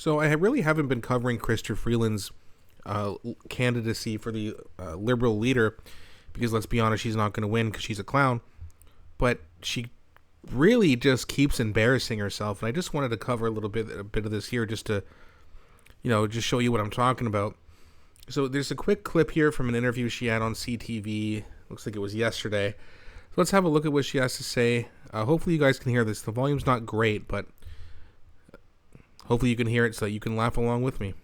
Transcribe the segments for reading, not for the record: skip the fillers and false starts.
So I really haven't been covering Chrystia Freeland's candidacy for the Liberal leader because, let's be honest, she's not going to win because she's a clown. But she really just keeps embarrassing herself, and I just wanted to cover a bit of this here just to, just show you what I'm talking about. So there's a quick clip here from an interview she had on CTV. Looks like it was yesterday. So let's have a look at what she has to say. Hopefully you guys can hear this. The volume's not great, but hopefully you can hear it so that you can laugh along with me.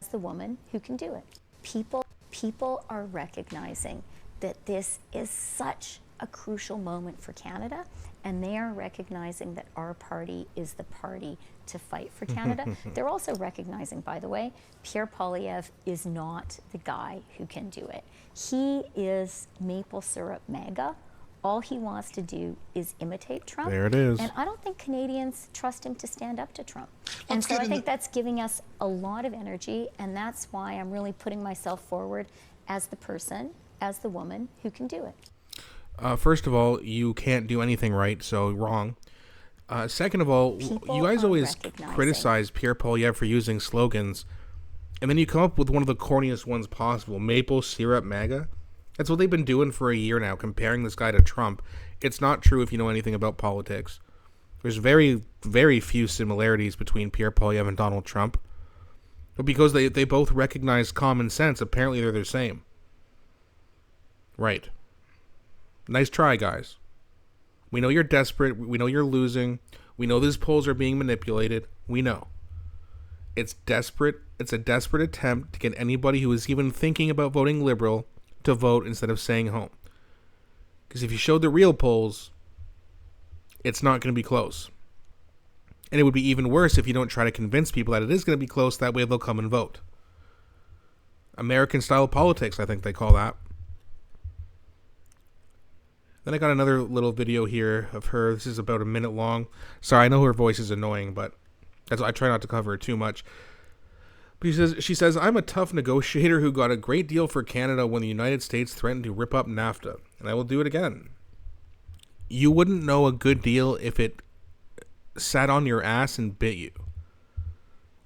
As the woman who can do it. People are recognizing that this is such a crucial moment for Canada, and they are recognizing that our party is the party to fight for Canada. They're also recognizing, by the way, Pierre Poilievre is not the guy who can do it. He is maple syrup MAGA. All he wants to do is imitate Trump. There it is. And I don't think Canadians trust him to stand up to Trump. And so I think that's giving us a lot of energy, and that's why I'm really putting myself forward as the person, as the woman who can do it. First of all, you can't do anything right, so wrong. Second of all, you guys always criticize Pierre Poilievre for using slogans, and then you come up with one of the corniest ones possible, maple syrup MAGA. That's what they've been doing for a year now, comparing this guy to Trump. It's not true if you know anything about politics. There's very, very few similarities between Pierre Poilievre and Donald Trump. But because they both recognize common sense, apparently they're the same. Right. Nice try, guys. We know you're desperate. We know you're losing. We know these polls are being manipulated. We know. It's desperate. It's a desperate attempt to get anybody who is even thinking about voting Liberal to vote instead of staying home. Because if you showed the real polls, it's not going to be close. And it would be even worse if you don't try to convince people that it is going to be close. That way they'll come and vote. American-style politics, I think they call that. Then I got another little video here of her. This is about a minute long. Sorry, I know her voice is annoying, but I try not to cover it too much. But she says, I'm a tough negotiator who got a great deal for Canada when the United States threatened to rip up NAFTA, and I will do it again. You wouldn't know a good deal if it sat on your ass and bit you.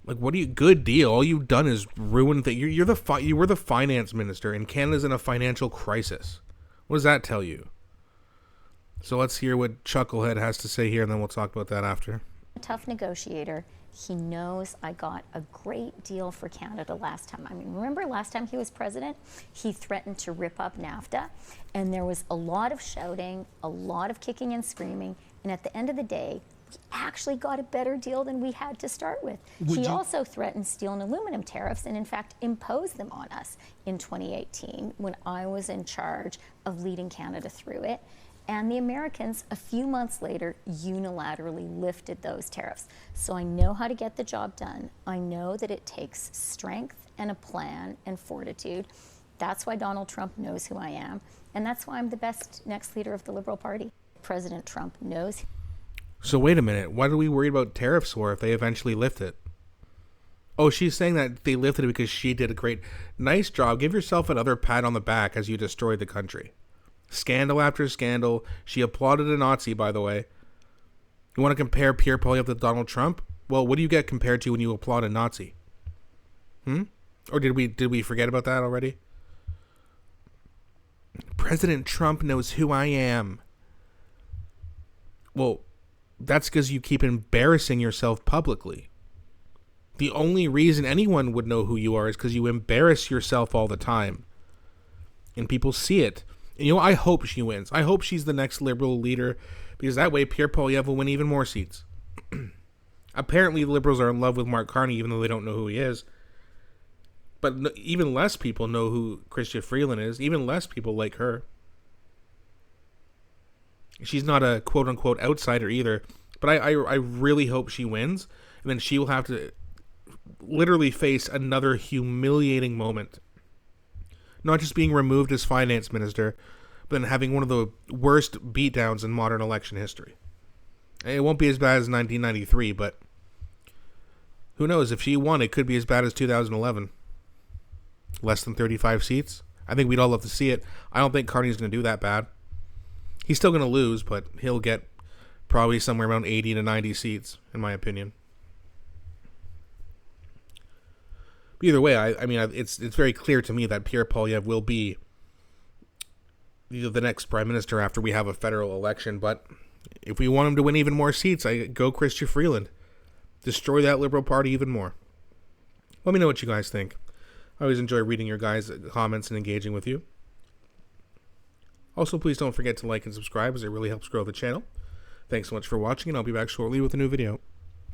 Like, what do you, good deal? All you've done is ruin things. You were the finance minister, and Canada's in a financial crisis. What does that tell you? So let's hear what Chucklehead has to say here, and then we'll talk about that after. A tough negotiator. He knows I got a great deal for Canada last time. I mean, remember last time he was president? He threatened to rip up NAFTA, and there was a lot of shouting, a lot of kicking and screaming, and at the end of the day, we actually got a better deal than we had to start with. He also threatened steel and aluminum tariffs, and in fact imposed them on us in 2018 when I was in charge of leading Canada through it. And the Americans, a few months later, unilaterally lifted those tariffs. So I know how to get the job done. I know that it takes strength and a plan and fortitude. That's why Donald Trump knows who I am. And that's why I'm the best next leader of the Liberal Party. President Trump knows. So wait a minute. Why do we worry about tariffs for if they eventually lift it? Oh, she's saying that they lifted it because she did a great, nice job. Give yourself another pat on the back as you destroyed the country. Scandal after scandal. She applauded a Nazi, by the way. You want to compare Pierre Poilievre to Donald Trump? Well, what do you get compared to when you applaud a Nazi? Or did we forget about that already? President Trump knows who I am. Well, that's because you keep embarrassing yourself publicly. The only reason anyone would know who you are is because you embarrass yourself all the time. And people see it. And I hope she wins. I hope she's the next Liberal leader, because that way Pierre Poilievre will win even more seats. Apparently, the Liberals are in love with Mark Carney, even though they don't know who he is. But even less people know who Chrystia Freeland is. Even less people like her. She's not a quote-unquote outsider either. But I really hope she wins. And then she will have to literally face another humiliating moment. Not just being removed as finance minister, but then having one of the worst beatdowns in modern election history. It won't be as bad as 1993, but who knows? If she won, it could be as bad as 2011. Less than 35 seats. I think we'd all love to see it. I don't think Carney's going to do that bad. He's still going to lose, but he'll get probably somewhere around 80 to 90 seats, in my opinion. Either way, I mean, it's very clear to me that Pierre Poilievre will be the next prime minister after we have a federal election. But if we want him to win even more seats, I go Chrystia Freeland. Destroy that Liberal Party even more. Let me know what you guys think. I always enjoy reading your guys' comments and engaging with you. Also, please don't forget to like and subscribe, as it really helps grow the channel. Thanks so much for watching, and I'll be back shortly with a new video.